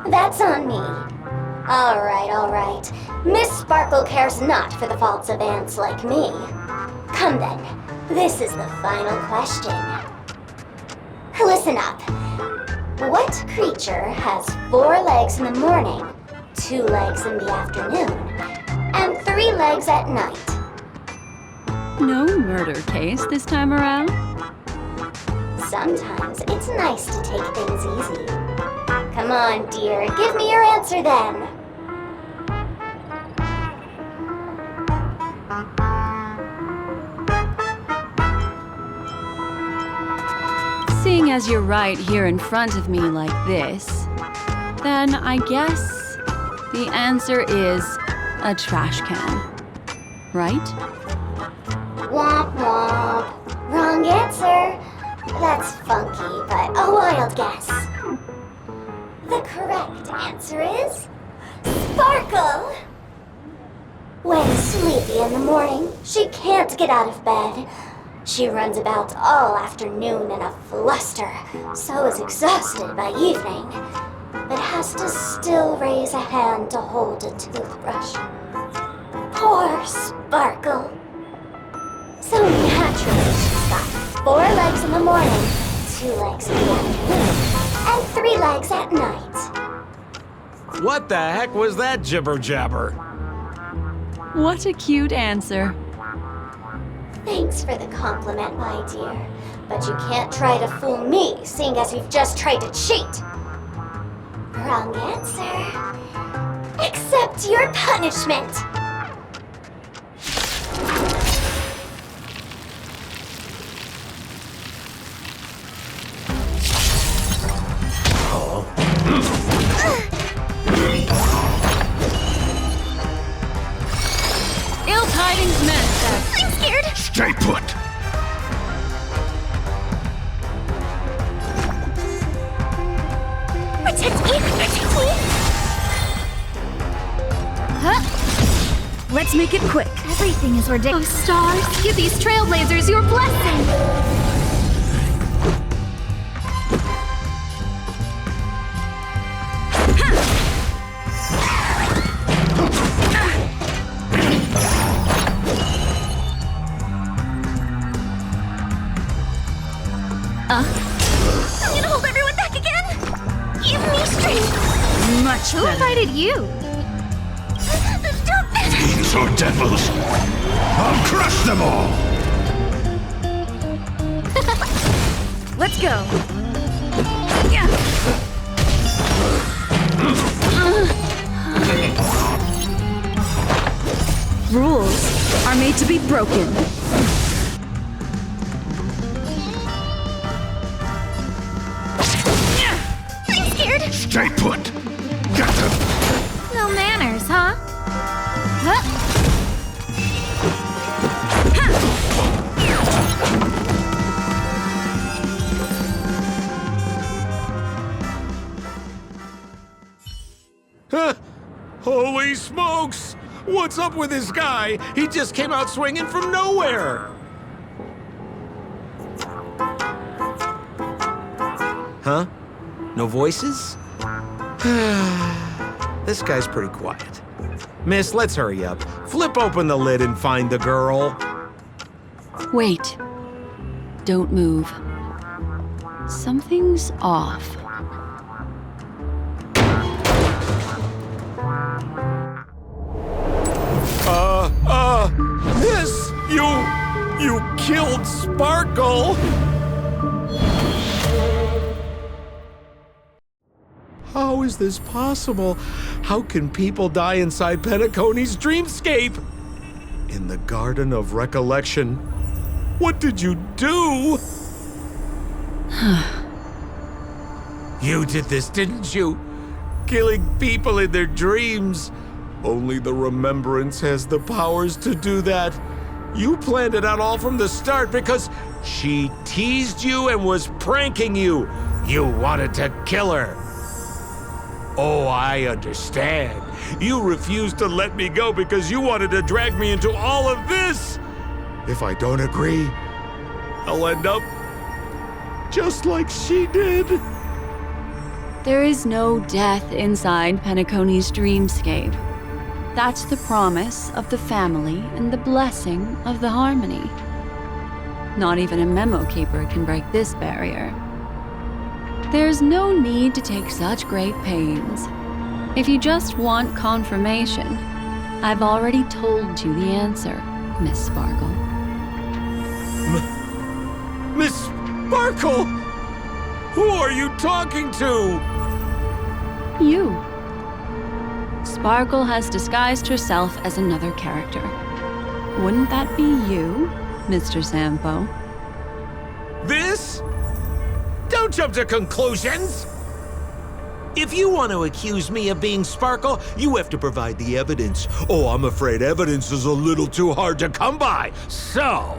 Speaker 5: That's on me. Alright. Miss Sparkle cares not for the faults of ants like me. Come then, this is the final question. Listen up. What creature has 4 legs in the morning, 2 legs in the afternoon, and 3 legs at night?
Speaker 2: No murder case this time around?
Speaker 5: Sometimes it's nice to take things easy. Come on, dear, give me your answer then.
Speaker 2: Seeing as you're right here in front of me like this, then I guess the answer is a trash can. Right?
Speaker 5: Womp womp. Wrong answer. That's funky, but a wild guess. The correct answer is Sparkle. When sleepy in the morning, she can't get out of bed. She runs about all afternoon in a fluster, so is exhausted by evening, but has to still raise a hand to hold a toothbrush. Poor Sparkle. So naturally, she's got 4 legs in the morning, 2 legs in the afternoon, and 3 legs at night.
Speaker 8: What the heck was that jibber-jabber?
Speaker 2: What a cute answer.
Speaker 5: Thanks for the compliment, my dear. But you can't try to fool me, seeing as you've just tried to cheat. Wrong answer. Accept your punishment.
Speaker 2: Ill tidings manifest.
Speaker 5: I'm scared.
Speaker 1: Stay put.
Speaker 5: Protect me. Protect me.
Speaker 7: Huh? Let's make it quick. Everything is ridiculous. Oh, stars, give these trailblazers your blessing.
Speaker 5: I'm gonna hold everyone back again. Give me strength.
Speaker 2: Much
Speaker 7: Who
Speaker 2: better.
Speaker 7: invited you?
Speaker 5: Stop it.
Speaker 1: Fiends or devils, I'll crush them all.
Speaker 7: Let's go.
Speaker 2: Rules are made to be broken.
Speaker 5: I'm scared.
Speaker 1: Stay put. Get them.
Speaker 7: No manners, huh? Huh?
Speaker 8: Huh? Holy smokes! What's up with this guy? He just came out swinging from nowhere! Huh? No voices? This guy's pretty quiet. Miss, let's hurry up. Flip open the lid and find the girl.
Speaker 2: Wait. Don't move. Something's off.
Speaker 8: Miss, you killed Sparkle! How is this possible? How can people die inside Penacony's dreamscape? In the Garden of Recollection. What did you do? You did this, didn't you? Killing people in their dreams. Only the Remembrance has the powers to do that. You planned it out all from the start because she teased you and was pranking you. You wanted to kill her. Oh, I understand. You refused to let me go because you wanted to drag me into all of this. If I don't agree, I'll end up just like she did.
Speaker 2: There is no death inside Penacony's dreamscape. That's the promise of the family and the blessing of the harmony. Not even a memo keeper can break this barrier. There's no need to take such great pains. If you just want confirmation, I've already told you the answer, Miss Sparkle.
Speaker 8: Miss Sparkle? Who are you talking to?
Speaker 2: You. Sparkle has disguised herself as another character. Wouldn't that be you, Mr. Sampo?
Speaker 8: This? Don't jump to conclusions! If you want to accuse me of being Sparkle, you have to provide the evidence. Oh, I'm afraid evidence is a little too hard to come by. So,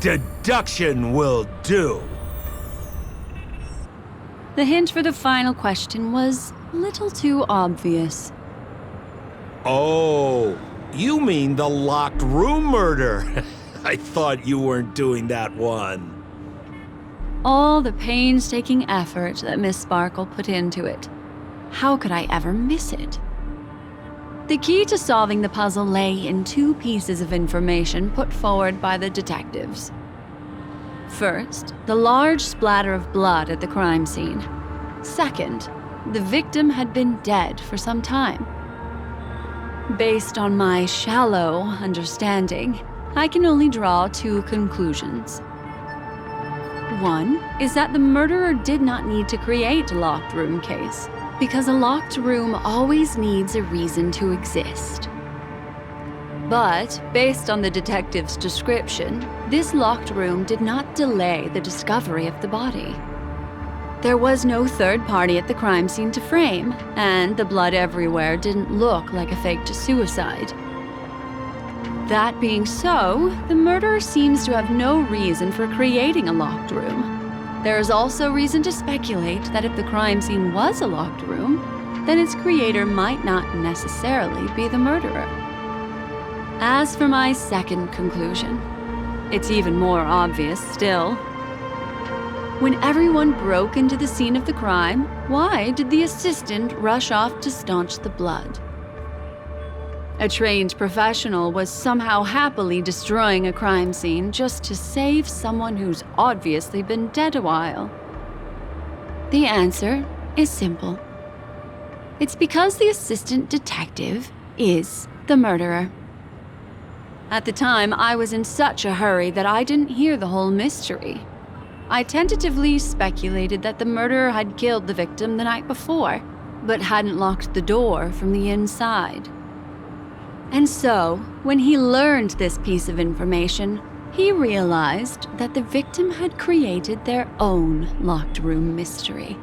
Speaker 8: deduction will do.
Speaker 2: The hint for the final question was a little too obvious.
Speaker 8: Oh, you mean the locked room murder? I thought you weren't doing that one.
Speaker 2: All the painstaking effort that Miss Sparkle put into it. How could I ever miss it? The key to solving the puzzle lay in two pieces of information put forward by the detectives. First, the large splatter of blood at the crime scene. Second, the victim had been dead for some time. Based on my shallow understanding, I can only draw two conclusions. One is that the murderer did not need to create a locked room case, because a locked room always needs a reason to exist. But, based on the detective's description, this locked room did not delay the discovery of the body. There was no third party at the crime scene to frame, and the blood everywhere didn't look like a faked suicide. That being so, the murderer seems to have no reason for creating a locked room. There is also reason to speculate that if the crime scene was a locked room, then its creator might not necessarily be the murderer. As for my second conclusion, it's even more obvious still. When everyone broke into the scene of the crime, why did the assistant rush off to staunch the blood? A trained professional was somehow happily destroying a crime scene just to save someone who's obviously been dead a while. The answer is simple. It's because the assistant detective is the murderer. At the time, I was in such a hurry that I didn't hear the whole mystery. I tentatively speculated that the murderer had killed the victim the night before, but hadn't locked the door from the inside. And so, when he learned this piece of information, he realized that the victim had created their own locked room mystery.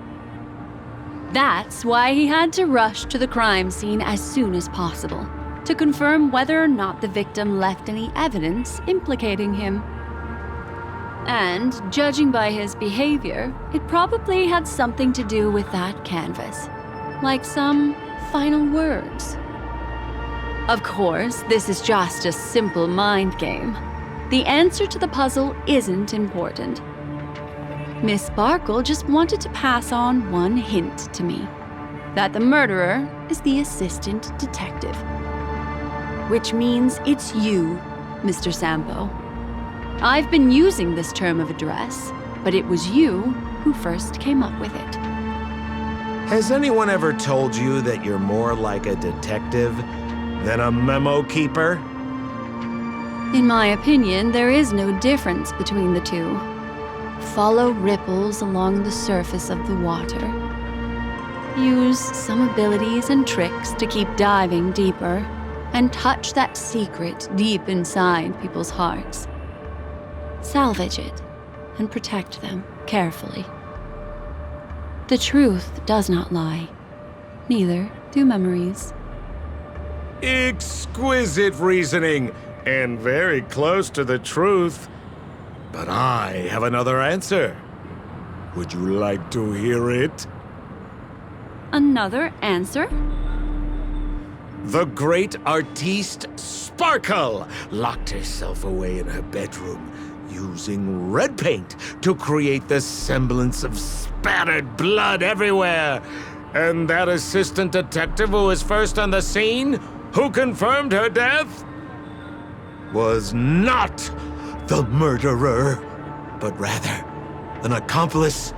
Speaker 2: That's why he had to rush to the crime scene as soon as possible, to confirm whether or not the victim left any evidence implicating him. And, judging by his behavior, it probably had something to do with that canvas, like some final words. Of course, this is just a simple mind game. The answer to the puzzle isn't important. Miss Sparkle just wanted to pass on one hint to me, that the murderer is the assistant detective. Which means it's you, Mr. Sampo. I've been using this term of address, but it was you who first came up with it.
Speaker 8: Has anyone ever told you that you're more like a detective than a memo keeper?
Speaker 2: In my opinion, there is no difference between the two. Follow ripples along the surface of the water. Use some abilities and tricks to keep diving deeper, and touch that secret deep inside people's hearts. Salvage it and protect them carefully. The truth does not lie. Neither do memories.
Speaker 8: Exquisite reasoning, and very close to the truth. But I have another answer. Would you like to hear it?
Speaker 2: Another answer?
Speaker 8: The great artiste Sparkle locked herself away in her bedroom using red paint to create the semblance of spattered blood everywhere. And that assistant detective who was first on the scene, who confirmed her death, was not the murderer, but rather an accomplice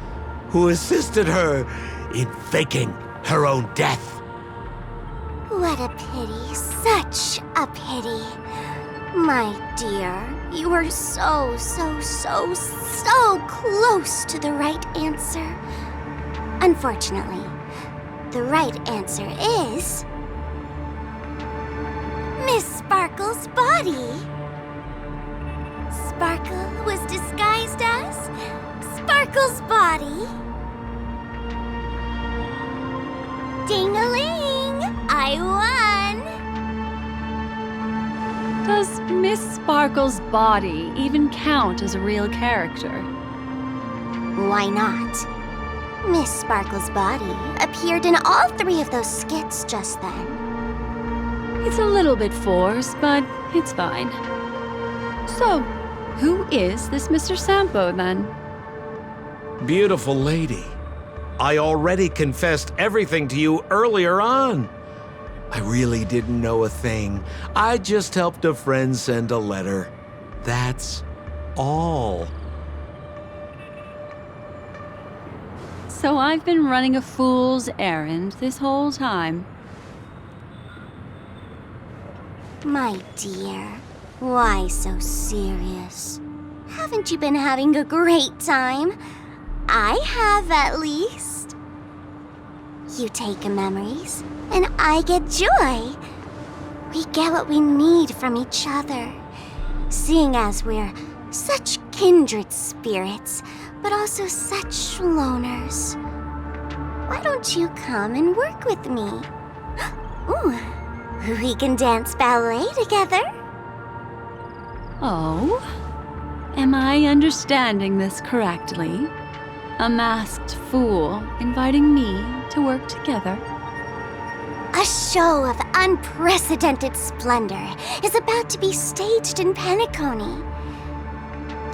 Speaker 8: who assisted her in faking her own death.
Speaker 5: What a pity, such a pity. My dear, you were so close to the right answer. Unfortunately, the right answer is Miss Sparkle's body. Sparkle was disguised as Sparkle's body. Ding-a-ling! I won!
Speaker 2: Does Miss Sparkle's body even count as a real character?
Speaker 5: Why not? Miss Sparkle's body appeared in all three of those skits just then.
Speaker 2: It's a little bit forced, but it's fine. So, Who is this Mr. Sampo, then?
Speaker 8: Beautiful lady, I already confessed everything to you earlier on. I really didn't know a thing. I just helped a friend send a letter. That's all.
Speaker 2: So I've been running a fool's errand this whole time.
Speaker 5: My dear, why so serious? Haven't you been having a great time? I have, at least. You take memories, and I get joy. We get what we need from each other. Seeing as we're such kindred spirits, but also such loners. Why don't you come and work with me? Ooh, we can dance ballet together.
Speaker 2: Oh? Am I understanding this correctly? A masked fool inviting me to work together?
Speaker 5: A show of unprecedented splendor is about to be staged in Penacony.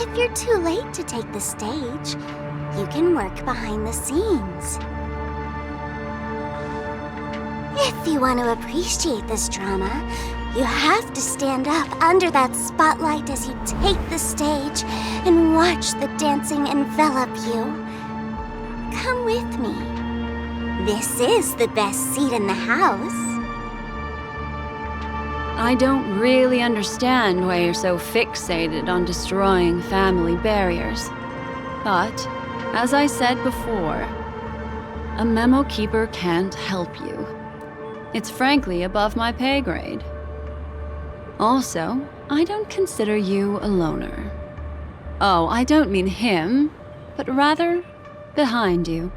Speaker 5: If you're too late to take the stage, you can work behind the scenes. If you want to appreciate this drama, you have to stand up under that spotlight as you take the stage and watch the dancing envelop you. Come with me. This is the best seat in the house.
Speaker 2: I don't really understand why you're so fixated on destroying family barriers. But, as I said before, a memo keeper can't help you. It's frankly above my pay grade. Also, I don't consider you a loner. Oh, I don't mean him, but rather behind you.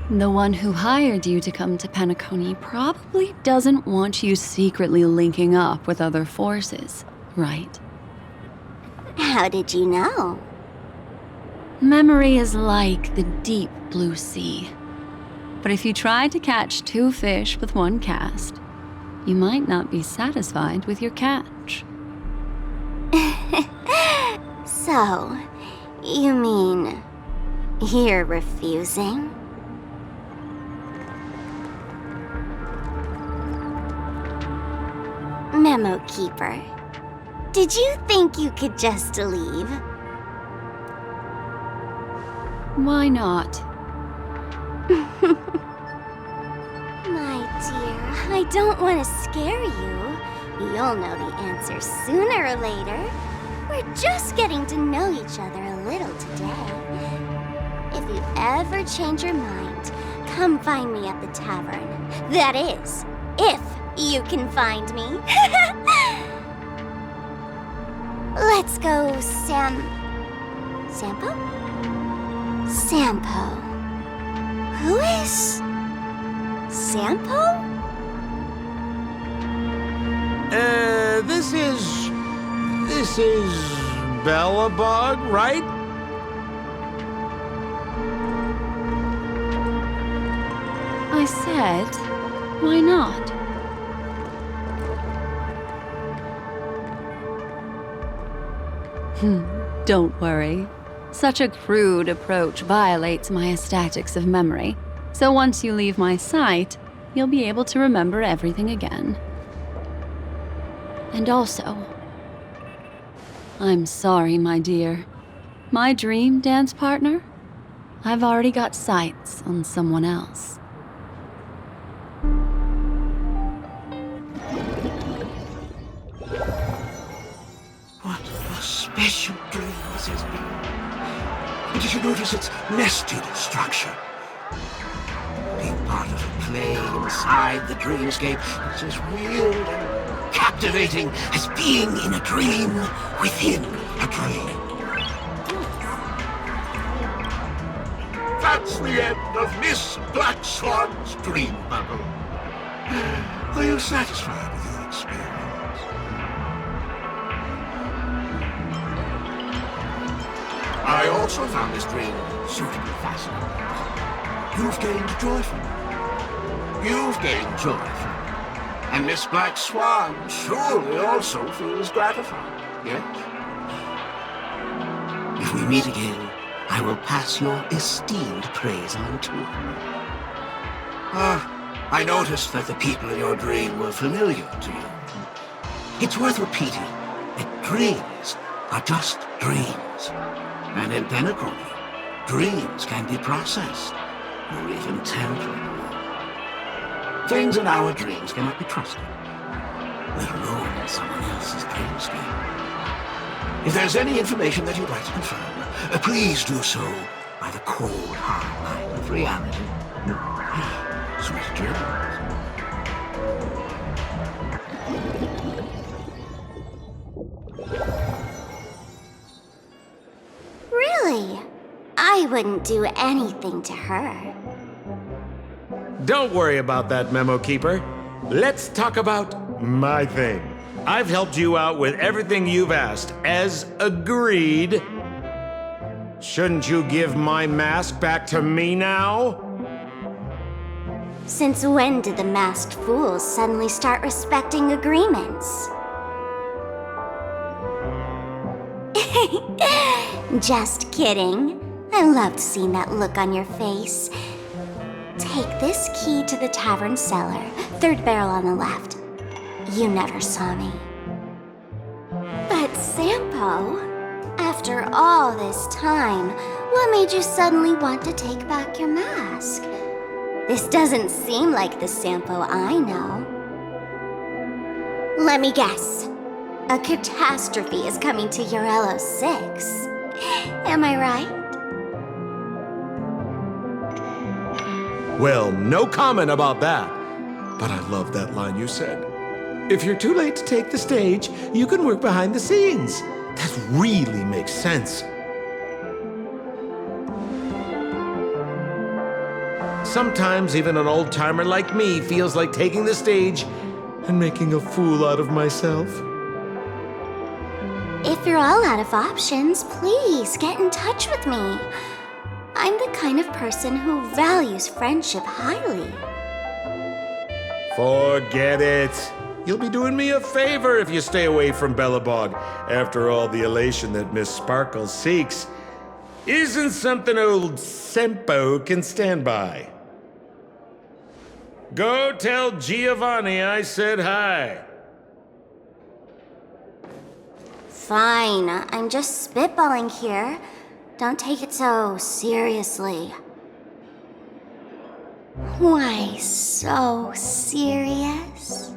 Speaker 2: The one who hired you to come to Penacony probably doesn't want you secretly linking up with other forces, right?
Speaker 5: How did you know?
Speaker 2: Memory is like the deep blue sea. But if you try to catch two fish with one cast, you might not be satisfied with your catch.
Speaker 5: So, you mean you're refusing? Memo Keeper, did you think you could just leave?
Speaker 2: Why not?
Speaker 5: My dear, I don't want to scare you. You'll know the answer sooner or later. We're just getting to know each other a little today. If you ever change your mind, come find me at the tavern. That is, if you can find me. Let's go, Sampo? Sampo. Who is Sampo?
Speaker 8: This is Bellabug, right?
Speaker 2: I said, why not? Don't worry. Such a crude approach violates my statics of memory. So once you leave my sight, you'll be able to remember everything again. And also, I'm sorry, my dear. My dream dance partner? I've already got sights on someone else.
Speaker 1: What a special dream this has been. And did you notice its nested structure? Being part of a play inside the dreamscape is as weird and captivating as being in a dream within a dream. That's the end of Miss Black Swan's dream bubble. Are you satisfied with your experience? I also found this dream suitably fascinating. You've gained joy from it. You've gained joy from it. And Miss Black Swan surely also feels gratified, yes? we meet again, I will pass your esteemed praise on to him. I noticed that the people in your dream were familiar to you. It's worth repeating that dreams are just dreams. And in Penacony, dreams can be processed, or even tempered. Things in our dreams cannot be trusted, let alone in someone else's dreamscape. If there's any information that you'd like to confirm, please do so by the cold, hard light of reality. Sweet dreams.
Speaker 5: Really? I wouldn't do anything to her.
Speaker 8: Don't worry about that, Memo Keeper. Let's talk about my thing. I've helped you out with everything you've asked, as agreed. Shouldn't you give my mask back to me now?
Speaker 5: Since when did the masked fools suddenly start respecting agreements? Just kidding. I loved seeing that look on your face. Take this key to the tavern cellar, third barrel on the left. You never saw me. But Sampo, after all this time, what made you suddenly want to take back your mask? This doesn't seem like the Sampo I know. Let me guess. A catastrophe is coming to Urello 6. Am I right?
Speaker 8: Well, no comment about that. But I love that line you said. If you're too late to take the stage, you can work behind the scenes. That really makes sense. Sometimes even an old-timer like me feels like taking the stage and making a fool out of myself.
Speaker 5: If you're all out of options, please get in touch with me. I'm the kind of person who values friendship highly.
Speaker 8: Forget it. You'll be doing me a favor if you stay away from Bellabog. After all, the elation that Miss Sparkle seeks isn't something old Sempo can stand by. Go tell Giovanni I said hi.
Speaker 5: Fine, I'm just spitballing here. Don't take it so seriously. Why so serious?